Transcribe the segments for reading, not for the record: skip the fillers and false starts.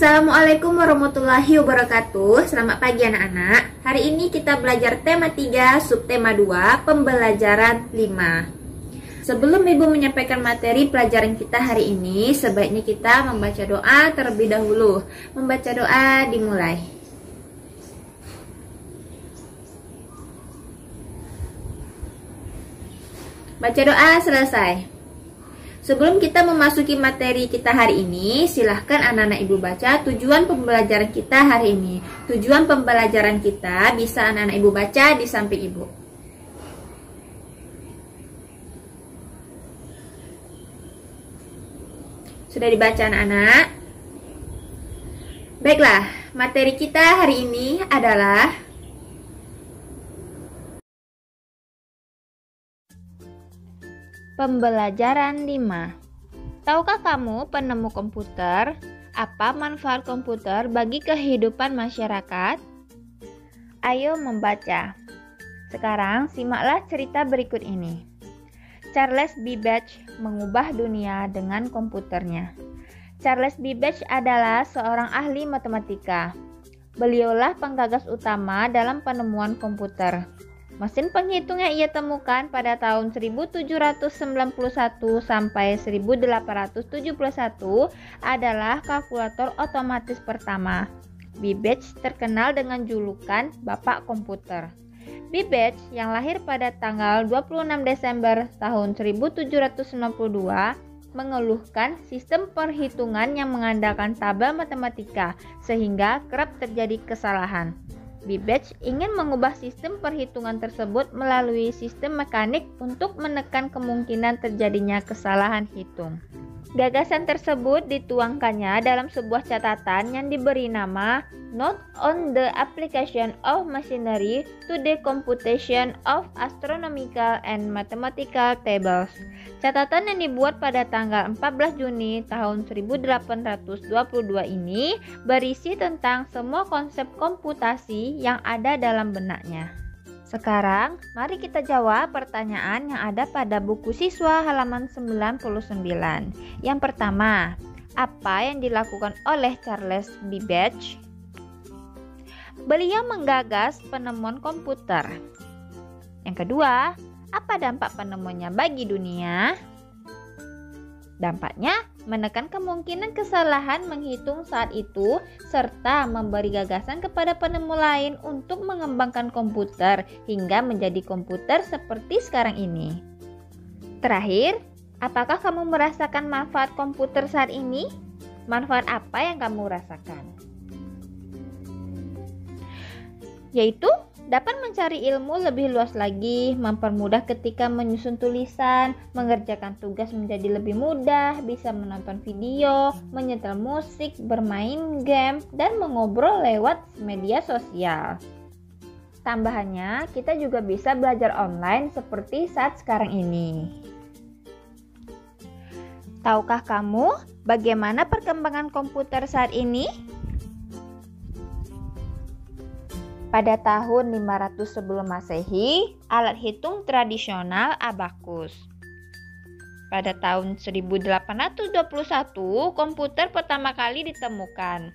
Assalamualaikum warahmatullahi wabarakatuh. Selamat pagi anak-anak. Hari ini kita belajar tema 3, subtema 2, pembelajaran 5. Sebelum Ibu menyampaikan materi pelajaran kita hari ini, sebaiknya kita membaca doa terlebih dahulu. Membaca doa dimulai. Baca doa selesai. Sebelum kita memasuki materi kita hari ini, silahkan anak-anak Ibu baca tujuan pembelajaran kita hari ini. Tujuan pembelajaran kita bisa anak-anak Ibu baca di samping Ibu. Sudah dibaca anak-anak? Baiklah, materi kita hari ini adalah pembelajaran 5. Tahukah kamu penemu komputer? Apa manfaat komputer bagi kehidupan masyarakat? Ayo membaca. Sekarang simaklah cerita berikut ini. Charles Babbage mengubah dunia dengan komputernya. Charles Babbage adalah seorang ahli matematika. Beliaulah penggagas utama dalam penemuan komputer. Mesin penghitung yang ia temukan pada tahun 1791 sampai 1871 adalah kalkulator otomatis pertama. Babbage terkenal dengan julukan Bapak Komputer. Babbage yang lahir pada tanggal 26 Desember tahun 1792 mengeluhkan sistem perhitungan yang mengandalkan tabel matematika sehingga kerap terjadi kesalahan. Babbage ingin mengubah sistem perhitungan tersebut melalui sistem mekanik untuk menekan kemungkinan terjadinya kesalahan hitung. Gagasan tersebut dituangkannya dalam sebuah catatan yang diberi nama Note on the Application of Machinery to the Computation of Astronomical and Mathematical Tables. Catatan yang dibuat pada tanggal 14 Juni tahun 1822 ini berisi tentang semua konsep komputasi yang ada dalam benaknya. Sekarang, mari kita jawab pertanyaan yang ada pada buku siswa halaman 99. Yang pertama, apa yang dilakukan oleh Charles Babbage? Beliau menggagas penemuan komputer. Yang kedua, apa dampak penemuannya bagi dunia? Dampaknya menekan kemungkinan kesalahan menghitung saat itu serta memberi gagasan kepada penemu lain untuk mengembangkan komputer hingga menjadi komputer seperti sekarang ini. Terakhir, apakah kamu merasakan manfaat komputer saat ini? Manfaat apa yang kamu rasakan? Yaitu dapat mencari ilmu lebih luas lagi, mempermudah ketika menyusun tulisan, mengerjakan tugas menjadi lebih mudah, bisa menonton video, menyetel musik, bermain game, dan mengobrol lewat media sosial. Tambahannya, kita juga bisa belajar online seperti saat sekarang ini. Tahukah kamu bagaimana perkembangan komputer saat ini? Pada tahun 500 sebelum Masehi, alat hitung tradisional abakus. Pada tahun 1821, komputer pertama kali ditemukan.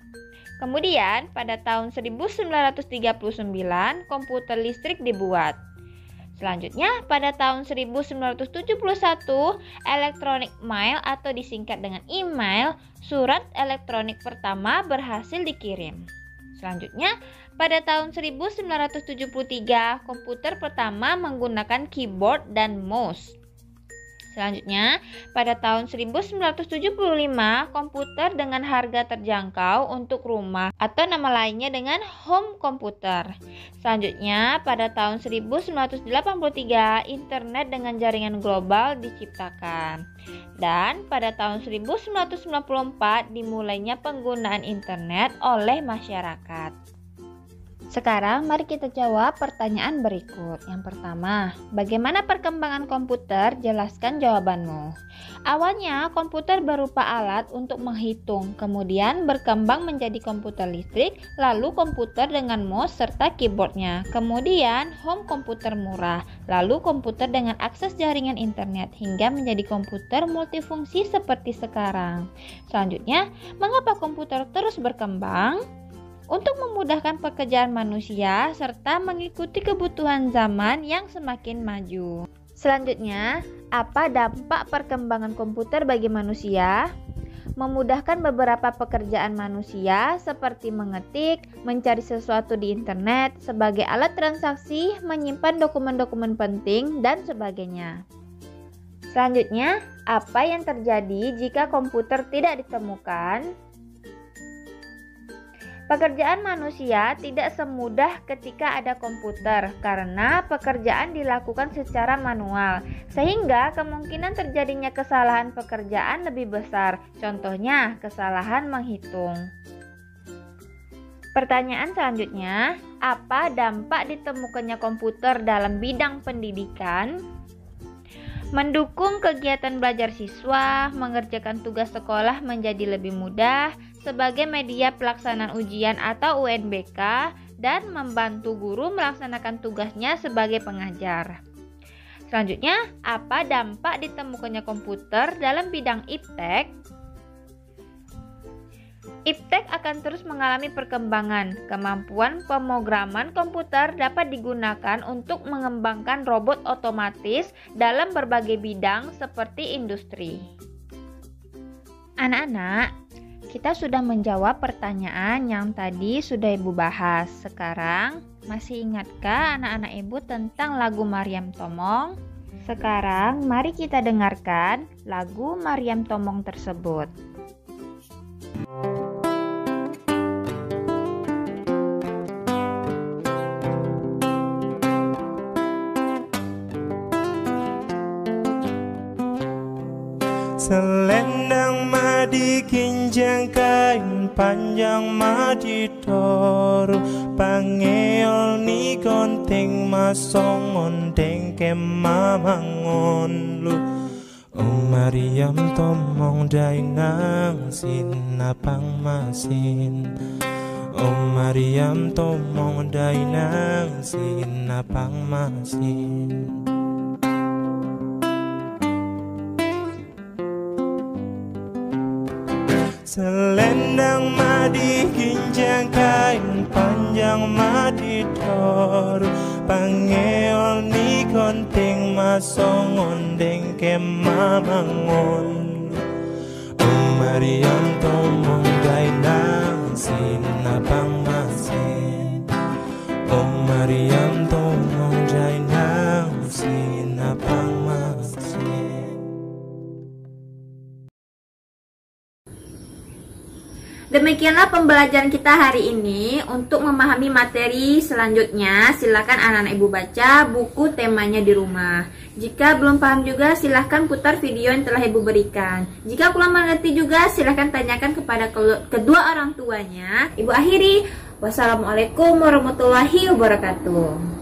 Kemudian, pada tahun 1939, komputer listrik dibuat. Selanjutnya, pada tahun 1971, electronic mail atau disingkat dengan email, surat elektronik pertama berhasil dikirim. Selanjutnya, pada tahun 1973, komputer pertama menggunakan keyboard dan mouse. Selanjutnya, pada tahun 1975, komputer dengan harga terjangkau untuk rumah atau nama lainnya dengan home computer. Selanjutnya, pada tahun 1983, internet dengan jaringan global diciptakan. Dan pada tahun 1994, dimulainya penggunaan internet oleh masyarakat. Sekarang mari kita jawab pertanyaan berikut. Yang pertama, bagaimana perkembangan komputer? Jelaskan jawabanmu. Awalnya komputer berupa alat untuk menghitung, kemudian berkembang menjadi komputer listrik, lalu komputer dengan mouse serta keyboardnya, kemudian home komputer murah, lalu komputer dengan akses jaringan internet, hingga menjadi komputer multifungsi seperti sekarang. Selanjutnya, mengapa komputer terus berkembang? Untuk memudahkan pekerjaan manusia serta mengikuti kebutuhan zaman yang semakin maju. Selanjutnya, apa dampak perkembangan komputer bagi manusia? Memudahkan beberapa pekerjaan manusia seperti mengetik, mencari sesuatu di internet, sebagai alat transaksi, menyimpan dokumen-dokumen penting, dan sebagainya. Selanjutnya, apa yang terjadi jika komputer tidak ditemukan? Pekerjaan manusia tidak semudah ketika ada komputer karena pekerjaan dilakukan secara manual, sehingga kemungkinan terjadinya kesalahan pekerjaan lebih besar. Contohnya, kesalahan menghitung. Pertanyaan selanjutnya, apa dampak ditemukannya komputer dalam bidang pendidikan? Mendukung kegiatan belajar siswa, mengerjakan tugas sekolah menjadi lebih mudah, sebagai media pelaksanaan ujian atau UNBK, dan membantu guru melaksanakan tugasnya sebagai pengajar. Selanjutnya, apa dampak ditemukannya komputer dalam bidang iptek? Iptek akan terus mengalami perkembangan. Kemampuan pemrograman komputer dapat digunakan untuk mengembangkan robot otomatis dalam berbagai bidang seperti industri. Anak-anak, kita sudah menjawab pertanyaan yang tadi sudah Ibu bahas. Sekarang, masih ingatkah anak-anak Ibu tentang lagu Maryam Tomong? Sekarang, mari kita dengarkan lagu Maryam Tomong tersebut. Selendang madi kinjang kain panjang madi toru pangeol ni konting masong ondeng kemamangon lu Maryam Tomong dainang sinapang masin Maryam Tomong dainang sinapang masin. Selendang madi kinjang kain panjang madi toru pangeol ni konting masong ondeng kemamangon Maryam Tomong dainang sinapang masin Maryam Tomong dainang sinapang masin. Demikianlah pembelajaran kita hari ini. Untuk memahami materi selanjutnya, silakan anak-anak Ibu baca buku temanya di rumah. Jika belum paham juga, silakan putar video yang telah Ibu berikan. Jika kurang mengerti juga, silakan tanyakan kepada kedua orang tuanya. Ibu akhiri, wassalamualaikum warahmatullahi wabarakatuh.